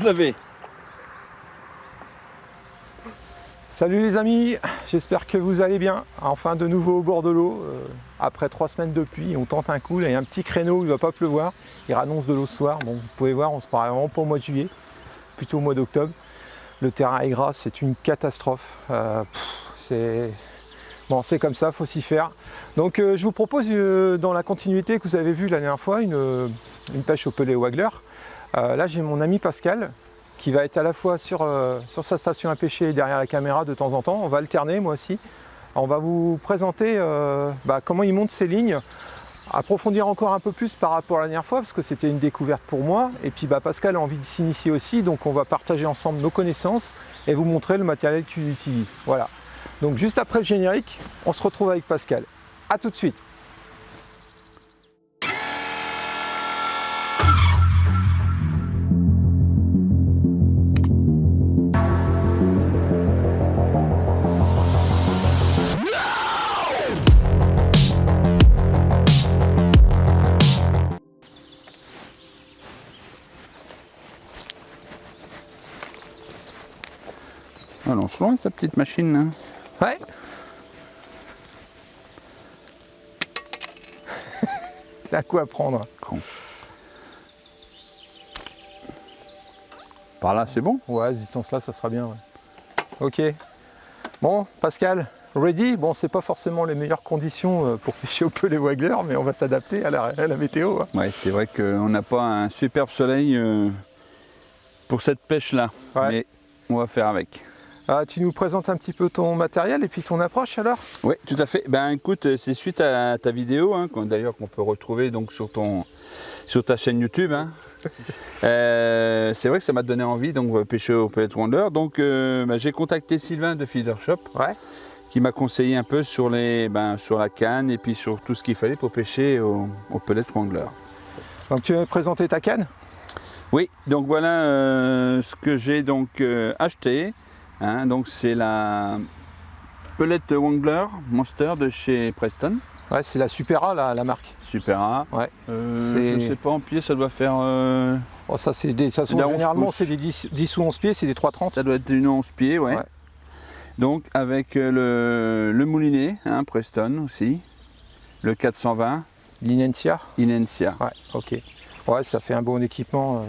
se lever. Salut les amis, j'espère que vous allez bien. Enfin de nouveau au bord de l'eau, après 3 semaines de pluie, on tente un coup, là, il y a un petit créneau où il ne va pas pleuvoir, il annonce de l'eau ce soir, bon, vous pouvez voir, on se paraît vraiment pas au mois de juillet, plutôt au mois d'octobre. Le terrain est gras, c'est une catastrophe, c'est comme ça, il faut s'y faire. Donc je vous propose dans la continuité que vous avez vu la dernière fois, une pêche au pelet waggler. Là j'ai mon ami Pascal, qui va être à la fois sur sa station à pêcher et derrière la caméra de temps en temps. On va alterner, moi aussi. On va vous présenter comment il monte ses lignes, approfondir encore un peu plus par rapport à la dernière fois, parce que c'était une découverte pour moi. Et puis Pascal a envie de s'initier aussi, donc on va partager ensemble nos connaissances et vous montrer le matériel qu'il utilise. Voilà. Donc juste après le générique, on se retrouve avec Pascal. A tout de suite. Alors, on se loin sa petite machine. Hein. Ouais. C'est un coup à prendre. Con. Par là, c'est bon? Ouais, distance là, ça sera bien. Ouais. Ok. Bon, Pascal, ready? Bon, c'est pas forcément les meilleures conditions pour pêcher au pelet waggler, mais on va s'adapter à la météo. Hein. Ouais, c'est vrai qu'on n'a pas un superbe soleil pour cette pêche-là. Ouais. Mais on va faire avec. Tu nous présentes un petit peu ton matériel et puis ton approche alors? Oui, tout à fait. Ben écoute, c'est suite à ta vidéo, hein, d'ailleurs qu'on peut retrouver donc sur ta chaîne YouTube. Hein. C'est vrai que ça m'a donné envie donc de pêcher au Pellet Wonder. Donc j'ai contacté Sylvain de Feeder Shop, ouais, qui m'a conseillé un peu sur la canne et puis sur tout ce qu'il fallait pour pêcher au Pellet Wangler. Donc tu veux présenter ta canne? Oui, donc voilà ce que j'ai donc acheté. Hein, donc c'est la Pellet Wangler Monster de chez Preston. Ouais, c'est la Supera la marque. Supera. Ouais. Je sais pas, en pied ça doit faire... Oh, ça c'est généralement c'est des 10 ou 11 pieds, c'est des 3,30. Ça doit être une 11 pieds, ouais. Donc avec le moulinet, hein, Preston aussi. Le 420. L'Inencia. Inencia. Ouais, ok. Ouais, ça fait un bon équipement.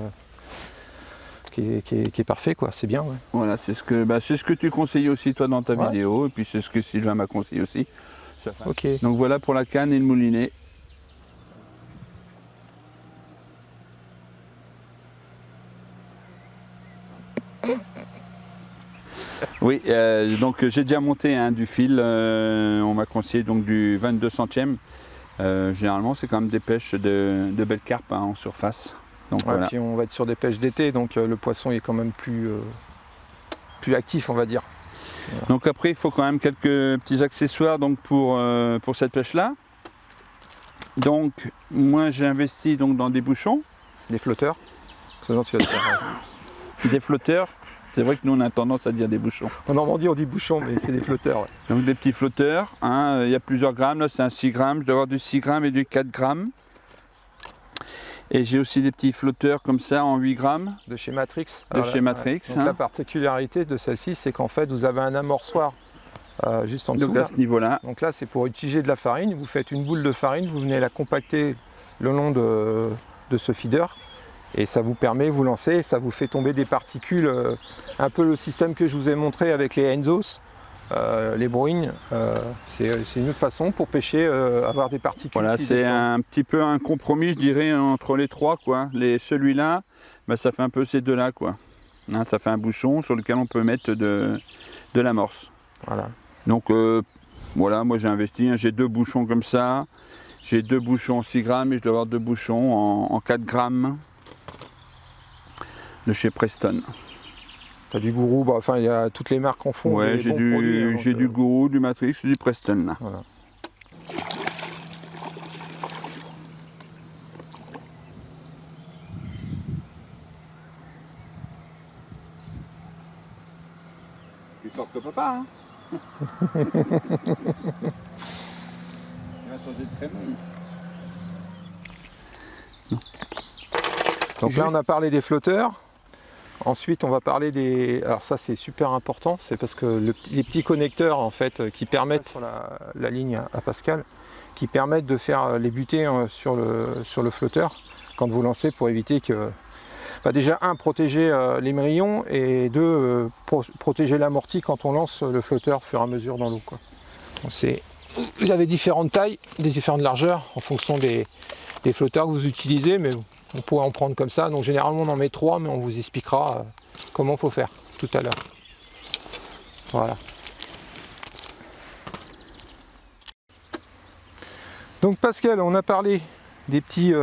Qui est parfait, quoi, c'est bien. Ouais. Voilà, c'est ce que tu conseillais aussi toi dans ta vidéo, et puis c'est ce que Sylvain m'a conseillé aussi. Ok. Donc voilà pour la canne et le moulinet. Oui, donc j'ai déjà monté du fil, on m'a conseillé donc du 22 centièmes. Généralement c'est quand même des pêches de belles carpes en surface. Donc, voilà. Puis on va être sur des pêches d'été, donc le poisson est quand même plus actif, on va dire. Voilà. Donc après, il faut quand même quelques petits accessoires donc, pour cette pêche-là. Donc moi j'ai investi donc, dans des bouchons. Des flotteurs. Sinon, tu vas te faire, des flotteurs. C'est vrai que nous on a tendance à dire des bouchons. En Normandie on dit bouchons, mais c'est des flotteurs. Ouais. Donc des petits flotteurs, hein. Il y a plusieurs grammes, là c'est un 6 grammes, je dois avoir du 6 grammes et du 4 grammes. Et j'ai aussi des petits flotteurs comme ça en 8 grammes. De chez Matrix. Chez Matrix. Donc, la particularité de celle-ci, c'est qu'en fait, vous avez un amorçoir juste en dessous. Donc à ce niveau-là. Donc là, c'est pour utiliser de la farine. Vous faites une boule de farine, vous venez la compacter le long de ce feeder. Et ça vous permet, vous lancez, ça vous fait tomber des particules. Un peu le système que je vous ai montré avec les Enzos. Les brouignes, c'est une autre façon pour pêcher, avoir des particules. Voilà, c'est un petit peu un compromis, je dirais, entre les trois. Celui-là, ça fait un peu ces deux-là. Hein, ça fait un bouchon sur lequel on peut mettre de l'amorce. Voilà. Donc, voilà, moi j'ai investi, hein, j'ai 2 bouchons comme ça. J'ai 2 bouchons en 6 grammes et je dois avoir 2 bouchons en 4 grammes de chez Preston. T'as du Gourou, enfin il y a toutes les marques en font. Ouais, j'ai du Gourou, du Matrix, du Preston là. Voilà. Tu sors que papa, hein. Il va changer de prénom. Donc là on a parlé des flotteurs. Ensuite, on va parler des... Alors ça, c'est super important, c'est parce que les petits connecteurs, en fait, qui permettent, sur la ligne à Pascal, qui permettent de faire les butées sur le flotteur, quand vous lancez, pour éviter que... Bah déjà, un, protéger l'émerillon, et deux, protéger l'amorti quand on lance le flotteur au fur et à mesure dans l'eau, quoi. Vous avez différentes tailles, des différentes largeurs, en fonction des flotteurs que vous utilisez, mais on pourrait en prendre comme ça. Donc généralement on en met 3, mais on vous expliquera comment il faut faire tout à l'heure. Voilà. Donc Pascal, on a parlé des petits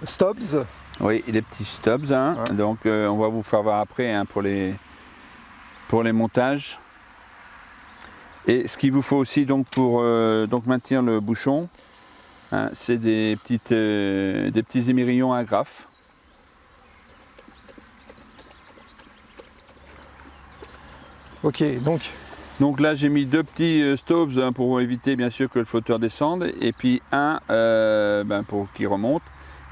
stobs. Oui, les petits stubs, hein. Ouais. Donc on va vous faire voir après, hein, pour les montages. Et ce qu'il vous faut aussi donc pour donc maintenir le bouchon, hein, c'est des petits émerillons à agrafe. Ok, donc là j'ai mis 2 petits stops, hein, pour éviter bien sûr que le flotteur descende, et puis un pour qu'il remonte.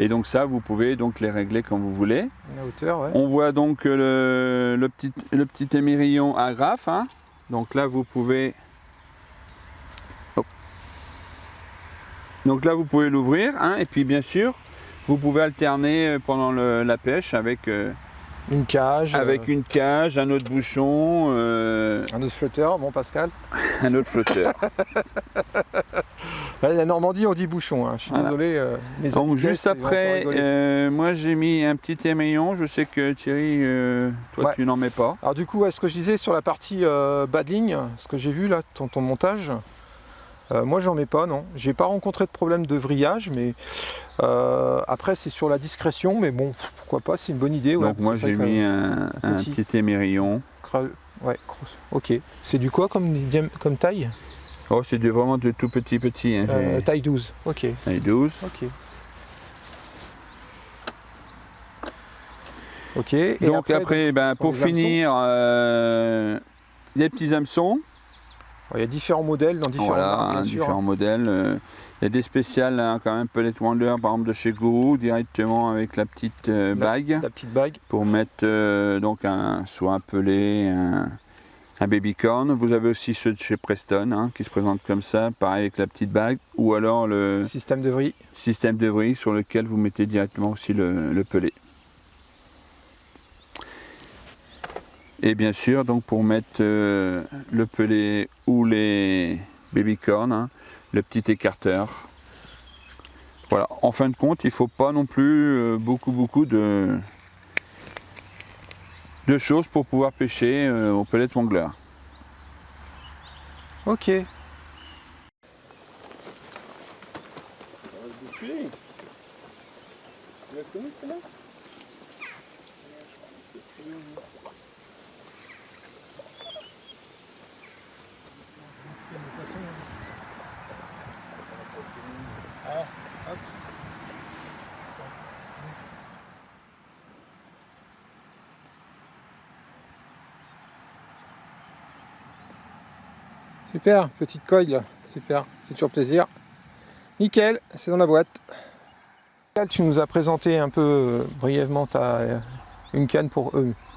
Et donc ça, vous pouvez donc les régler comme vous voulez. la hauteur, ouais. On voit donc le petit émerillon à agrafe, hein. Donc là vous pouvez... Donc là vous pouvez l'ouvrir, hein, et puis bien sûr vous pouvez alterner pendant la pêche avec une cage. Une cage, un autre bouchon. Un autre flotteur, bon Pascal. Un autre flotteur. La Normandie on dit bouchon, hein. Je suis désolé. Donc juste après, moi j'ai mis un petit émerillon, je sais que Thierry, toi tu n'en mets pas. Alors du coup, ce que je disais sur la partie bas de ligne, ce que j'ai vu là, ton montage, moi j'en mets pas, non. J'ai pas rencontré de problème de vrillage, mais après c'est sur la discrétion, mais bon, pourquoi pas, c'est une bonne idée. Ouais, donc moi j'ai mis un petit émerillon. Ouais, ok. C'est du quoi comme taille? Oh, c'est vraiment de tout petit. Hein, taille 12, ok. Taille 12. Ok. Ok. Et donc après pour finir, les petits hameçons. Il y a différents modèles dans différents marques, bien sûr. Différents modèles. Il y a des spéciales, hein, quand même, Pellet Wonder, par exemple de chez Guru, directement avec la petite bague. La petite bague. Pour mettre donc soit un pellet, un baby corn. Vous avez aussi ceux de chez Preston, hein, qui se présentent comme ça, pareil avec la petite bague, ou alors le système de vrille. Système de vrille sur lequel vous mettez directement aussi le pellet. Et bien sûr, donc pour mettre le pellet ou les baby corn, hein, le petit écarteur. Voilà. En fin de compte, il ne faut pas non plus beaucoup de choses pour pouvoir pêcher au pellet wangler. Ok. Super, petite coille là, super, fait toujours plaisir. Nickel, c'est dans la boîte. Tu nous as présenté un peu brièvement une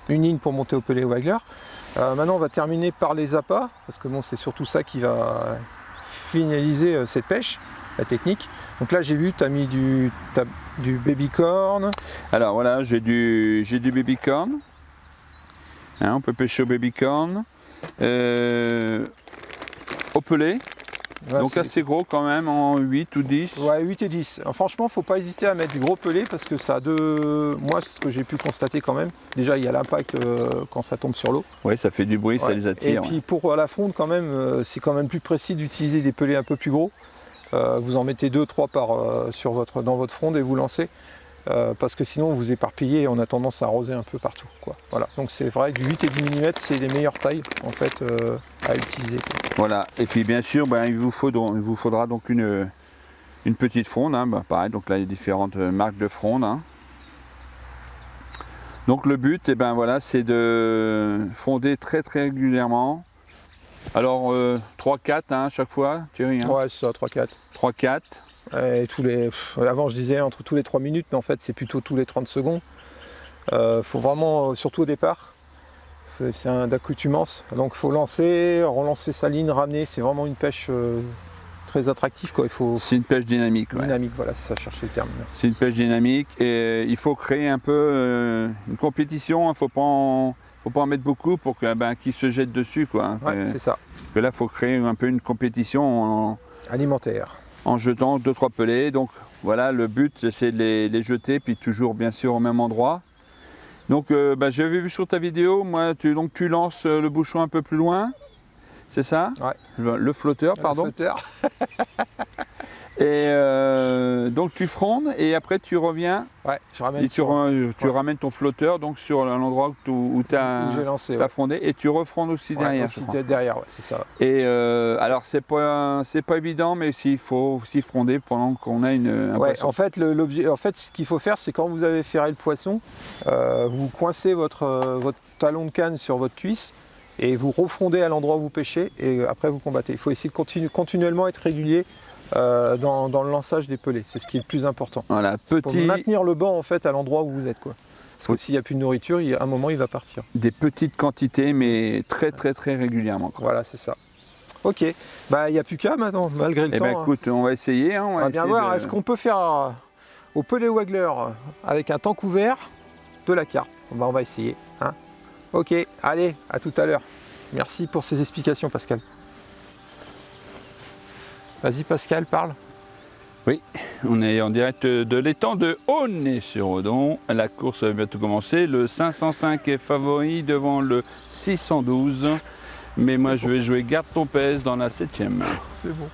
ligne pour monter au pellet waggler. Maintenant on va terminer par les appâts, parce que bon, c'est surtout ça qui va finaliser cette pêche, la technique. Donc là j'ai vu, tu as mis du baby corn. Alors voilà, j'ai du baby corn. Hein, on peut pêcher au baby corn. Au pellet, ouais, donc assez gros quand même, en 8 ou 10. Ouais, 8 et 10. Alors, franchement, faut pas hésiter à mettre du gros pellet parce que ça a moi, c'est ce que j'ai pu constater quand même. Déjà, il y a l'impact quand ça tombe sur l'eau. Oui, ça fait du bruit, ouais, ça les attire. Et puis pour la fonte, quand même, c'est quand même plus précis d'utiliser des pellets un peu plus gros. Vous en mettez 2-3 dans votre fronde et vous lancez. Parce que sinon vous éparpillez et on a tendance à arroser un peu partout, quoi. Voilà, donc c'est vrai que du 8 et 10 mm c'est les meilleures tailles en fait à utiliser, quoi. Voilà, et puis bien sûr il vous faudra donc une petite fronde, hein. Pareil, donc là il y a différentes marques de fronde, hein. Donc le but voilà, c'est de fronder très régulièrement. Alors 3-4 hein, à chaque fois, Thierry, hein. Ouais, c'est ça, 3-4. 3-4. Avant je disais entre tous les 3 minutes, mais en fait c'est plutôt tous les 30 secondes. Faut vraiment, surtout au départ, c'est d'accoutumance. Donc il faut lancer, relancer sa ligne, ramener. C'est vraiment une pêche très attractive, quoi. C'est une pêche dynamique. Dynamique, voilà, c'est ça, chercher le terme. Merci. C'est une pêche dynamique et il faut créer un peu une compétition. Il ne faut pas en mettre beaucoup pour qu'ils se jettent dessus, quoi. Ouais, c'est ça. Que là, il faut créer un peu une compétition alimentaire. En jetant 2-3 pelés. Donc voilà, le but, c'est de les jeter, puis toujours bien sûr au même endroit. Donc j'avais vu sur ta vidéo, moi, tu lances le bouchon un peu plus loin, c'est ça? Ouais. Le flotteur, pardon. Le flotteur. Et donc tu frondes et après tu reviens. Ouais, je ramène. Et tu ramènes ton flotteur donc sur l'endroit où tu as frondé et tu refrondes aussi derrière. Aussi derrière, ouais, c'est ça. Et alors c'est pas évident, mais il faut aussi fronder pendant qu'on a un poisson. En fait, ce qu'il faut faire, c'est quand vous avez ferré le poisson, vous coincez votre talon de canne sur votre cuisse et vous refrondez à l'endroit où vous pêchez et après vous combattez. Il faut essayer de continuellement être régulier. Dans le lançage des pelés, c'est ce qui est le plus important. Voilà, pour maintenir le banc en fait à l'endroit où vous êtes, quoi. Parce que s'il n'y a plus de nourriture, à un moment il va partir. Des petites quantités, mais très régulièrement, quoi. Voilà, c'est ça. Ok, il n'y a plus qu'à maintenant, malgré le temps. Écoute, on va essayer. Hein, on va bien voir. Est-ce qu'on peut faire au pelé waggler avec un tank ouvert de la carpe? On va essayer. Hein. Ok, allez, à tout à l'heure. Merci pour ces explications, Pascal. Vas-y Pascal, parle. Oui, on est en direct de l'étang de Aulnay-sur-Odon. La course va bientôt commencer. Le 505 est favori devant le 612. Mais moi je vais jouer garde ton pèse dans la 7e. C'est bon.